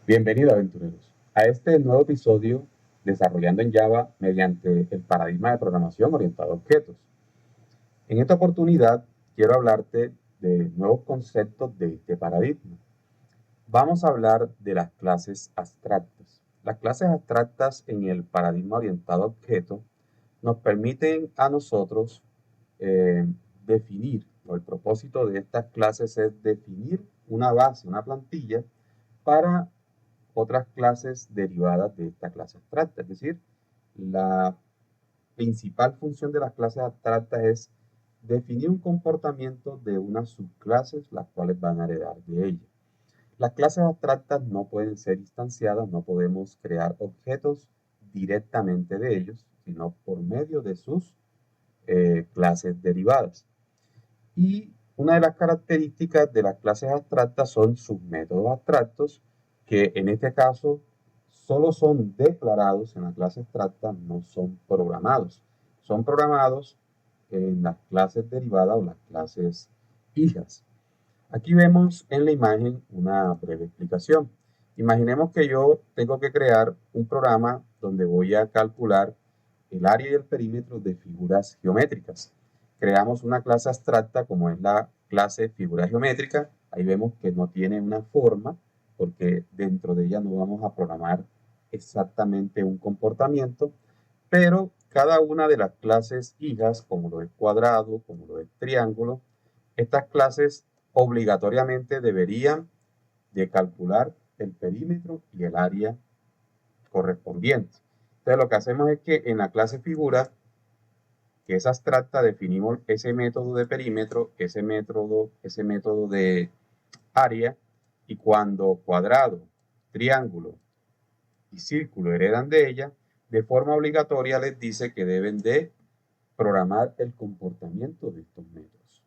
Bienvenido, aventureros, a este nuevo episodio desarrollando en Java mediante el paradigma de programación orientado a objetos. En esta oportunidad quiero hablarte de nuevos conceptos de este paradigma. Vamos a hablar de las clases abstractas. Las clases abstractas en el paradigma orientado a objetos nos permiten a nosotros definir, o el propósito de estas clases es definir una base, una plantilla para otras clases derivadas de esta clase abstracta. Es decir, la principal función de las clases abstractas es definir un comportamiento de unas subclases, las cuales van a heredar de ella. Las clases abstractas no pueden ser instanciadas, no podemos crear objetos directamente de ellos, sino por medio de sus clases derivadas. Y una de las características de las clases abstractas son sus métodos abstractos, que en este caso solo son declarados en la clase abstracta, no son programados. Son programados en las clases derivadas o las clases hijas. Aquí vemos en la imagen una breve explicación. Imaginemos que yo tengo que crear un programa donde voy a calcular el área y el perímetro de figuras geométricas. Creamos una clase abstracta como es la clase figura geométrica. Ahí vemos que no tiene una forma porque dentro de ella no vamos a programar exactamente un comportamiento, pero cada una de las clases hijas, como lo es cuadrado, como lo es triángulo, estas clases obligatoriamente deberían de calcular el perímetro y el área correspondiente. Entonces lo que hacemos es que en la clase figura, que es abstracta, definimos ese método de perímetro, ese método de área, y cuando cuadrado, triángulo y círculo heredan de ella, de forma obligatoria les dice que deben de programar el comportamiento de estos métodos.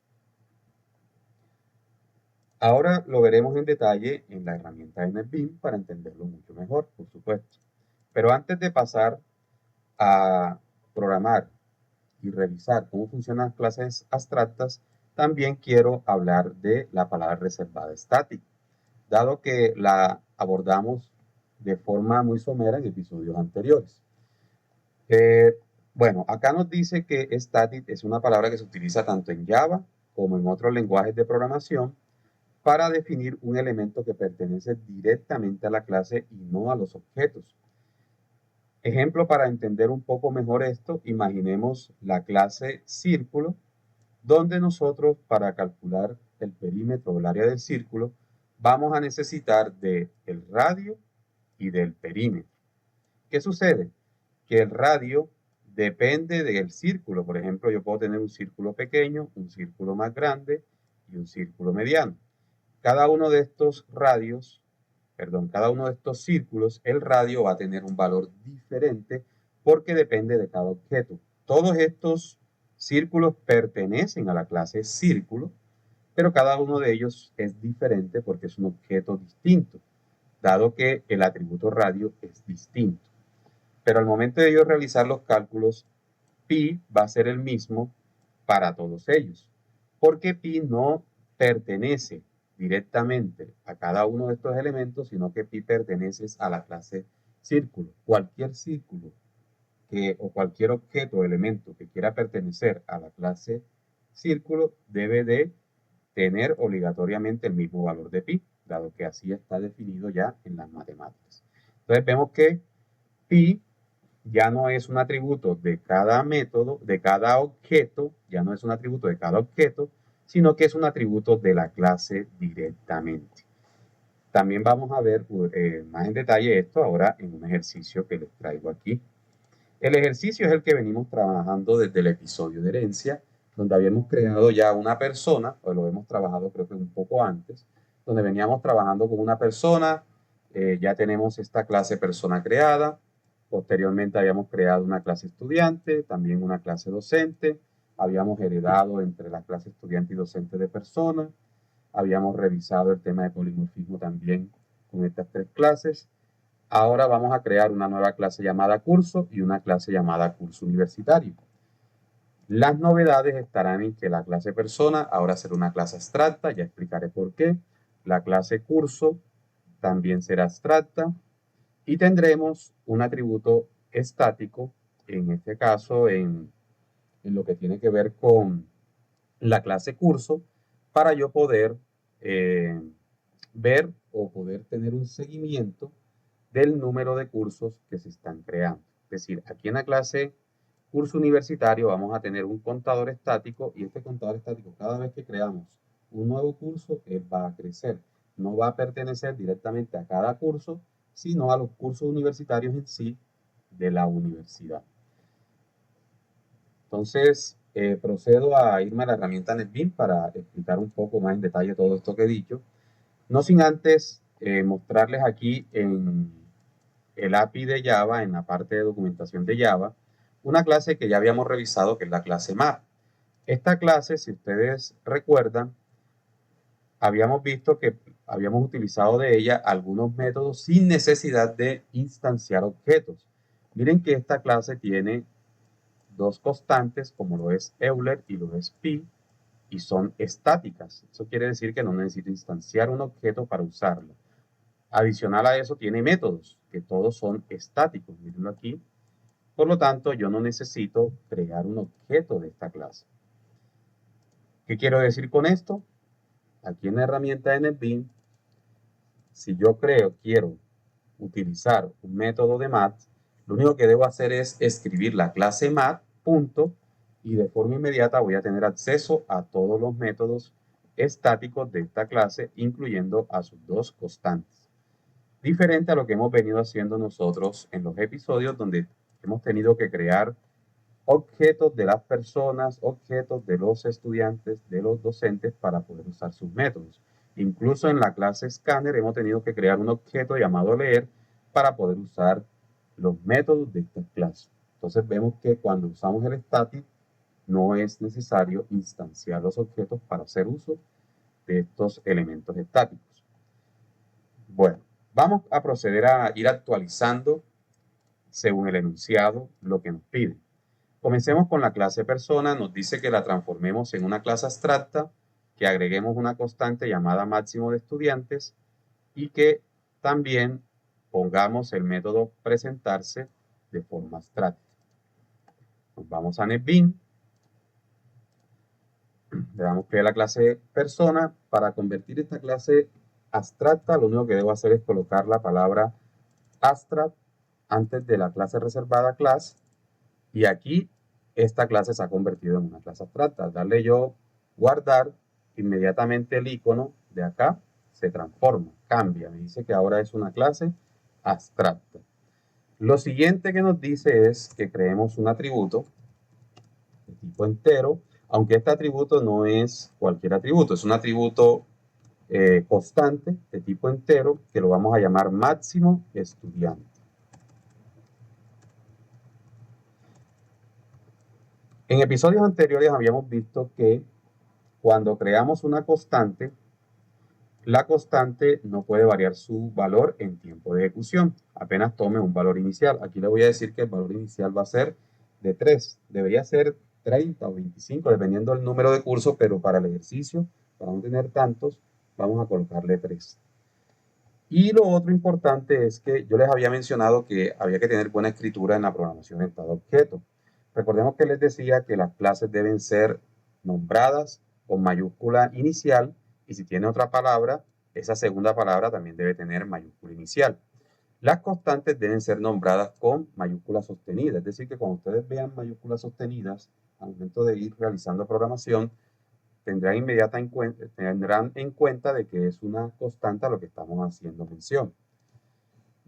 Ahora lo veremos en detalle en la herramienta de NetBeans para entenderlo mucho mejor, por supuesto. Pero antes de pasar a programar y revisar cómo funcionan las clases abstractas, también quiero hablar de la palabra reservada static, dado que la abordamos de forma muy somera en episodios anteriores. Bueno, acá nos dice que static es una palabra que se utiliza tanto en Java como en otros lenguajes de programación para definir un elemento que pertenece directamente a la clase y no a los objetos. Ejemplo para entender un poco mejor esto, imaginemos la clase círculo, donde nosotros para calcular el perímetro o el área del círculo vamos a necesitar del radio y del perímetro. ¿Qué sucede? Que el radio depende del círculo. Por ejemplo, yo puedo tener un círculo pequeño, un círculo más grande y un círculo mediano. Cada uno de estos radios, cada uno de estos círculos, el radio va a tener un valor diferente porque depende de cada objeto. Todos estos círculos pertenecen a la clase círculo, pero cada uno de ellos es diferente porque es un objeto distinto, dado que el atributo radio es distinto. Pero al momento de yo realizar los cálculos, pi va a ser el mismo para todos ellos, porque pi no pertenece directamente a cada uno de estos elementos, sino que pi pertenece a la clase círculo. Cualquier círculo o cualquier objeto o elemento que quiera pertenecer a la clase círculo debe de tener obligatoriamente el mismo valor de pi, dado que así está definido ya en las matemáticas. Entonces vemos que pi ya no es un atributo de cada método, de cada objeto, ya no es un atributo de cada objeto, sino que es un atributo de la clase directamente. También vamos a ver más en detalle esto ahora en un ejercicio que les traigo aquí. El ejercicio es el que venimos trabajando desde el episodio de herencia, donde habíamos creado ya una persona, o lo hemos trabajado creo que un poco antes, donde veníamos trabajando con una persona, ya tenemos esta clase persona creada, posteriormente habíamos creado una clase estudiante, también una clase docente, habíamos heredado entre la clase estudiante y docente de persona, habíamos revisado el tema de polimorfismo también con estas tres clases. Ahora vamos a crear una nueva clase llamada curso y una clase llamada curso universitario. Las novedades estarán en que la clase persona ahora será una clase abstracta, ya explicaré por qué. La clase curso también será abstracta y tendremos un atributo estático, en este caso en lo que tiene que ver con la clase curso, para yo poder eh, ver o poder tener un seguimiento del número de cursos que se están creando. Es decir, aquí en la clase curso universitario vamos a tener un contador estático y este contador estático, cada vez que creamos un nuevo curso, él va a crecer. No va a pertenecer directamente a cada curso, sino a los cursos universitarios en sí de la universidad. Entonces, procedo a irme a la herramienta NetBeans para explicar un poco más en detalle todo esto que he dicho. No sin antes mostrarles aquí en el API de Java, en la parte de documentación de Java, una clase que ya habíamos revisado, que es la clase map. Esta clase, si ustedes recuerdan, habíamos visto que habíamos utilizado de ella algunos métodos sin necesidad de instanciar objetos. Miren que esta clase tiene dos constantes, como lo es Euler y lo es Pi, y son estáticas. Eso quiere decir que no necesito instanciar un objeto para usarlo. Adicional a eso, tiene métodos, que todos son estáticos. Mírenlo aquí. Por lo tanto, yo no necesito crear un objeto de esta clase. ¿Qué quiero decir con esto? Aquí en la herramienta de NetBeans, si yo quiero utilizar un método de math, lo único que debo hacer es escribir la clase math, punto, y de forma inmediata voy a tener acceso a todos los métodos estáticos de esta clase, incluyendo a sus dos constantes. Diferente a lo que hemos venido haciendo nosotros en los episodios donde hemos tenido que crear objetos de las personas, objetos de los estudiantes, de los docentes para poder usar sus métodos. Incluso en la clase Scanner hemos tenido que crear un objeto llamado leer para poder usar los métodos de esta clase. Entonces vemos que cuando usamos el static no es necesario instanciar los objetos para hacer uso de estos elementos estáticos. Bueno, vamos a proceder a ir actualizando según el enunciado lo que nos pide. Comencemos con la clase persona. Nos dice que la transformemos en una clase abstracta, que agreguemos una constante llamada máximo de estudiantes y que también pongamos el método presentarse de forma abstracta. Nos vamos a NetBeans, le damos crear la clase persona. Para convertir esta clase abstracta, lo único que debo hacer es colocar la palabra abstract antes de la clase reservada class, y aquí esta clase se ha convertido en una clase abstracta. Al darle yo guardar, inmediatamente el icono de acá se transforma, cambia, me dice que ahora es una clase abstracta. Lo siguiente que nos dice es que creemos un atributo de tipo entero, aunque este atributo no es cualquier atributo, es un atributo constante de tipo entero que lo vamos a llamar máximo estudiante. En episodios anteriores habíamos visto que cuando creamos una constante, la constante no puede variar su valor en tiempo de ejecución, apenas tome un valor inicial. Aquí le voy a decir que el valor inicial va a ser de 3, debería ser 30 o 25, dependiendo del número de cursos, pero para el ejercicio, para no tener tantos, vamos a colocarle 3. Y lo otro importante es que yo les había mencionado que había que tener buena escritura en la programación orientada a objetos. Recordemos que les decía que las clases deben ser nombradas con mayúscula inicial, y si tiene otra palabra, esa segunda palabra también debe tener mayúscula inicial. Las constantes deben ser nombradas con mayúscula sostenida, es decir, que cuando ustedes vean mayúsculas sostenidas, al momento de ir realizando programación, tendrán en cuenta de que es una constante a lo que estamos haciendo mención.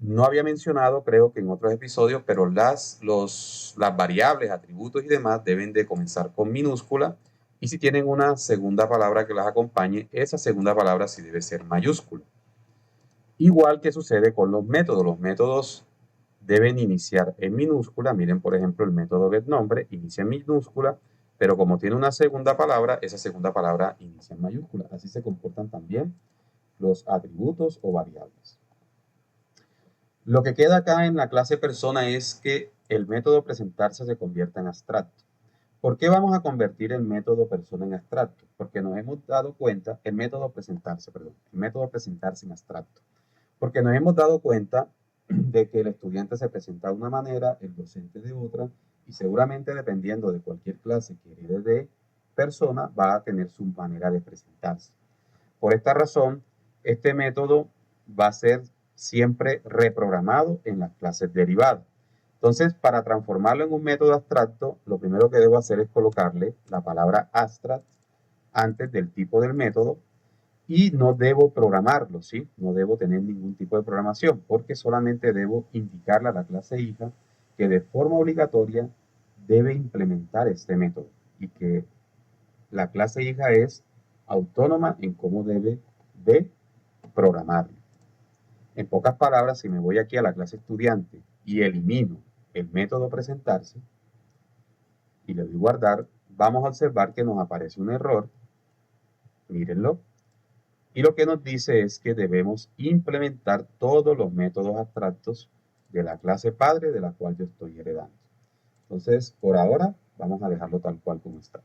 No había mencionado, creo que en otros episodios, pero las variables, atributos y demás deben de comenzar con minúscula, y si tienen una segunda palabra que las acompañe, esa segunda palabra sí debe ser mayúscula. Igual que sucede con los métodos deben iniciar en minúscula. Miren, por ejemplo, el método getNombre inicia en minúscula, pero como tiene una segunda palabra, esa segunda palabra inicia en mayúscula. Así se comportan también los atributos o variables. Lo que queda acá en la clase persona es que el método presentarse se convierta en abstracto. ¿Por qué vamos a convertir el método persona en abstracto? Porque nos hemos dado cuenta, el método presentarse, perdón, el método presentarse en abstracto. Porque nos hemos dado cuenta de que el estudiante se presenta de una manera, el docente de otra, y seguramente dependiendo de cualquier clase que herede de persona, va a tener su manera de presentarse. Por esta razón, este método va a ser siempre reprogramado en las clases derivadas. Entonces, para transformarlo en un método abstracto, lo primero que debo hacer es colocarle la palabra abstract antes del tipo del método y no debo programarlo, ¿sí? No debo tener ningún tipo de programación porque solamente debo indicarle a la clase hija que de forma obligatoria debe implementar este método y que la clase hija es autónoma en cómo debe de programarlo. En pocas palabras, si me voy aquí a la clase estudiante y elimino el método presentarse y le doy guardar, vamos a observar que nos aparece un error. Mírenlo. Y lo que nos dice es que debemos implementar todos los métodos abstractos de la clase padre de la cual yo estoy heredando. Entonces, por ahora, vamos a dejarlo tal cual como está.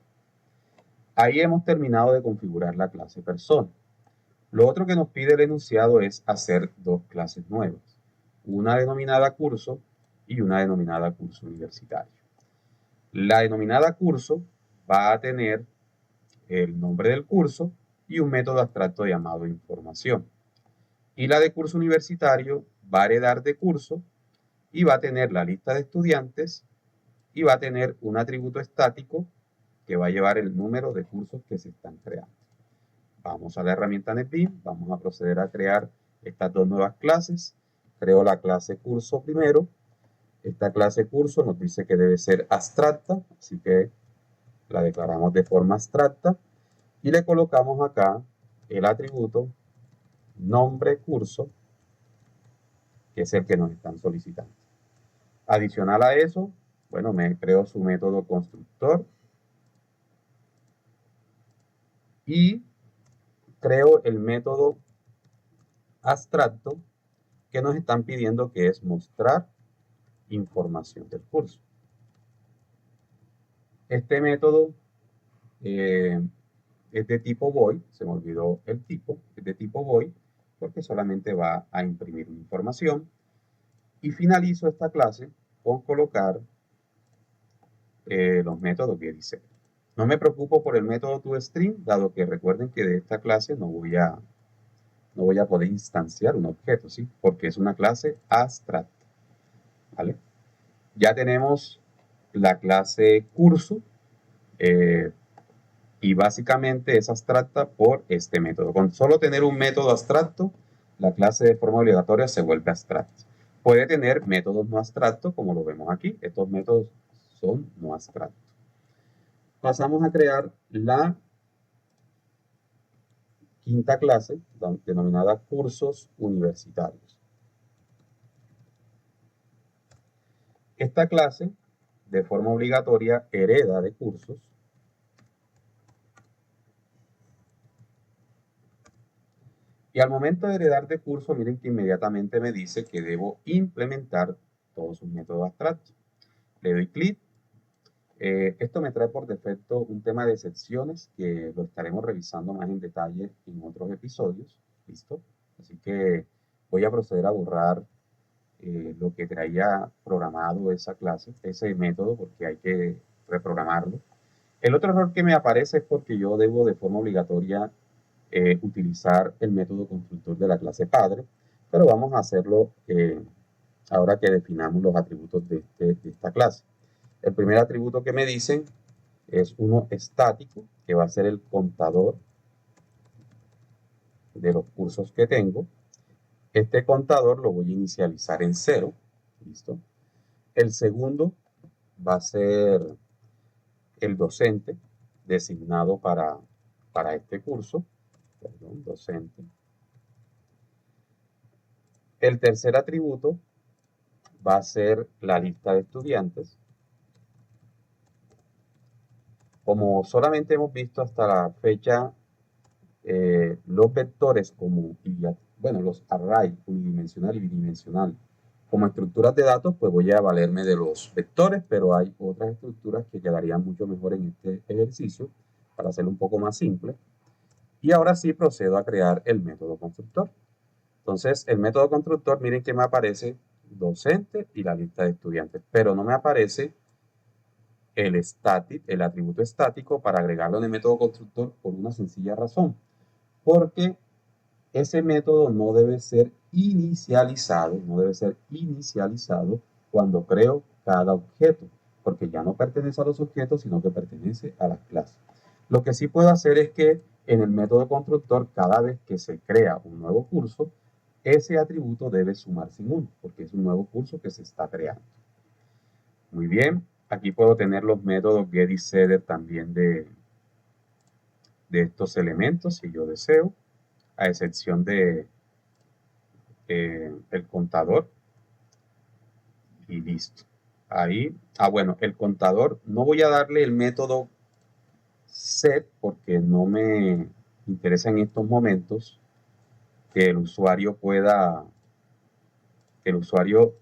Ahí hemos terminado de configurar la clase persona. Lo otro que nos pide el enunciado es hacer dos clases nuevas, una denominada curso y una denominada curso universitario. La denominada curso va a tener el nombre del curso y un método abstracto llamado información. Y la de curso universitario va a heredar de curso y va a tener la lista de estudiantes y va a tener un atributo estático que va a llevar el número de cursos que se están creando. Vamos a la herramienta NetBeam, vamos a proceder a crear estas dos nuevas clases. Creo la clase curso primero. Esta clase curso nos dice que debe ser abstracta, así que la declaramos de forma abstracta y le colocamos acá el atributo nombre curso, que es el que nos están solicitando. Adicional a eso, bueno, me creo su método constructor y creo el método abstracto que nos están pidiendo, que es mostrar información del curso. Este método es de tipo void, se me olvidó el tipo, es de tipo void porque solamente va a imprimir una información. Y finalizo esta clase con colocar los métodos get y set. No me preocupo por el método toString, dado que recuerden que de esta clase no voy a poder instanciar un objeto, ¿sí? Porque es una clase abstracta, ¿vale? Ya tenemos la clase curso y básicamente es abstracta por este método. Con solo tener un método abstracto, la clase de forma obligatoria se vuelve abstracta. Puede tener métodos no abstractos, como lo vemos aquí. Estos métodos son no abstractos. Pasamos a crear la quinta clase, denominada cursos universitarios. Esta clase, de forma obligatoria, hereda de cursos y al momento de heredar de curso, miren que inmediatamente me dice que debo implementar todos sus métodos abstractos. Le doy clic. Esto me trae por defecto un tema de secciones que lo estaremos revisando más en detalle en otros episodios. ¿Listo? Así que voy a proceder a borrar lo que traía programado esa clase, ese método, porque hay que reprogramarlo. El otro error que me aparece es porque yo debo de forma obligatoria utilizar el método constructor de la clase padre, pero vamos a hacerlo ahora que definamos los atributos de esta clase. El primer atributo que me dicen es uno estático, que va a ser el contador de los cursos que tengo. Este contador lo voy a inicializar en 0. ¿Listo? El segundo va a ser el docente designado para este curso. Perdón, docente. El tercer atributo va a ser la lista de estudiantes. Como solamente hemos visto hasta la fecha los vectores como, bueno, los array unidimensional y bidimensional Como estructuras de datos, pues voy a valerme de los vectores, pero hay otras estructuras que quedarían mucho mejor en este ejercicio para hacerlo un poco más simple. Y ahora sí procedo a crear el método constructor. Entonces, el método constructor, miren que me aparece docente y la lista de estudiantes, pero no me aparece el atributo estático para agregarlo en el método constructor por una sencilla razón, porque ese método no debe ser inicializado cuando creo cada objeto, porque ya no pertenece a los objetos, sino que pertenece a las clases. Lo que sí puedo hacer es que en el método constructor, cada vez que se crea un nuevo curso, ese atributo debe sumar sin 1, porque es un nuevo curso que se está creando. Muy bien, aquí puedo tener los métodos get y setter también de estos elementos, si yo deseo, a excepción de el contador. Y listo. Ahí, bueno, el contador, no voy a darle el método set porque no me interesa en estos momentos que el usuario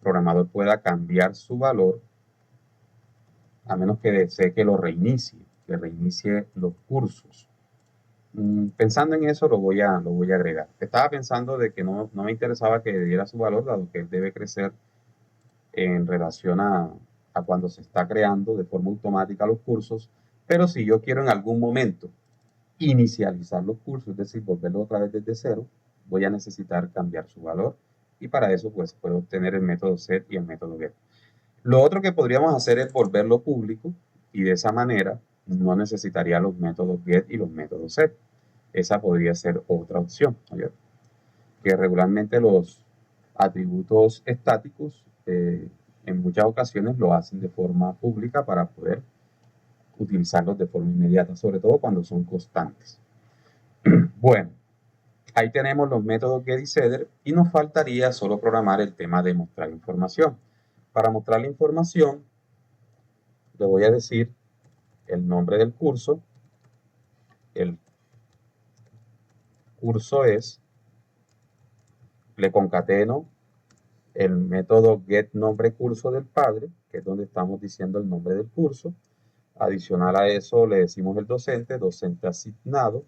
programador pueda cambiar su valor, a menos que desee que lo reinicie los cursos. Pensando en eso, lo voy a agregar. Estaba pensando de que no me interesaba que diera su valor, dado que él debe crecer en relación a cuando se está creando de forma automática los cursos, pero si yo quiero en algún momento inicializar los cursos, es decir, volverlo otra vez desde cero, voy a necesitar cambiar su valor y para eso pues puedo obtener el método set y el método get. Lo otro que podríamos hacer es volverlo público y de esa manera no necesitaría los métodos get y los métodos set. Esa podría ser otra opción, ¿no? Que regularmente los atributos estáticos en muchas ocasiones lo hacen de forma pública para poder utilizarlos de forma inmediata, sobre todo cuando son constantes. Bueno, ahí tenemos los métodos get y setter y nos faltaría solo programar el tema de mostrar información. Para mostrar la información, le voy a decir el nombre del curso. El curso es, le concateno el método getNombreCurso del padre, que es donde estamos diciendo el nombre del curso. Adicional a eso le decimos el docente asignado.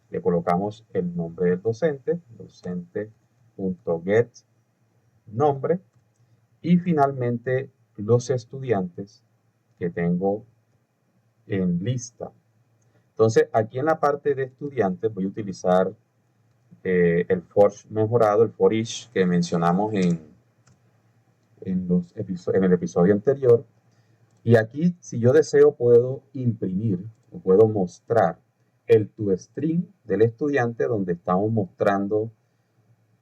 Le colocamos el nombre del docente, docente.getNombre. Y finalmente los estudiantes que tengo en lista. Entonces aquí en la parte de estudiantes voy a utilizar el for mejorado, el for each que mencionamos en el episodio anterior. Y aquí, si yo deseo, puedo imprimir o puedo mostrar el toString del estudiante, donde estamos mostrando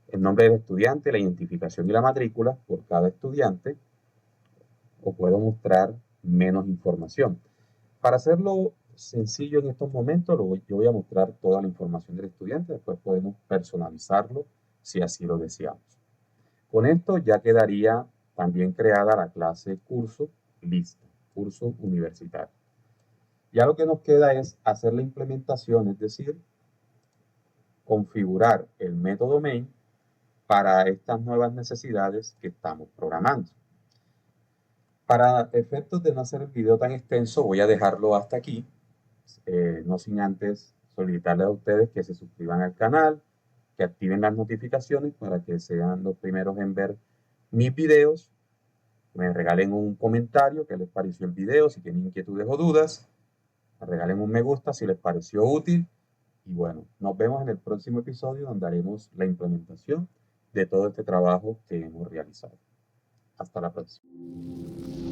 el nombre del estudiante, la identificación y la matrícula por cada estudiante, o puedo mostrar menos información. Para hacerlo sencillo en estos momentos, yo voy a mostrar toda la información del estudiante, después podemos personalizarlo si así lo deseamos. Con esto ya quedaría también creada la clase curso lista, curso universitario. Ya lo que nos queda es hacer la implementación, es decir, configurar el método main para estas nuevas necesidades que estamos programando. Para efectos de no hacer el video tan extenso, voy a dejarlo hasta aquí, no sin antes solicitarles a ustedes que se suscriban al canal, que activen las notificaciones para que sean los primeros en ver mis videos. Me regalen un comentario qué les pareció el video, si tienen inquietudes o dudas. Me regalen un me gusta si les pareció útil. Y bueno, nos vemos en el próximo episodio donde haremos la implementación de todo este trabajo que hemos realizado. Hasta la próxima.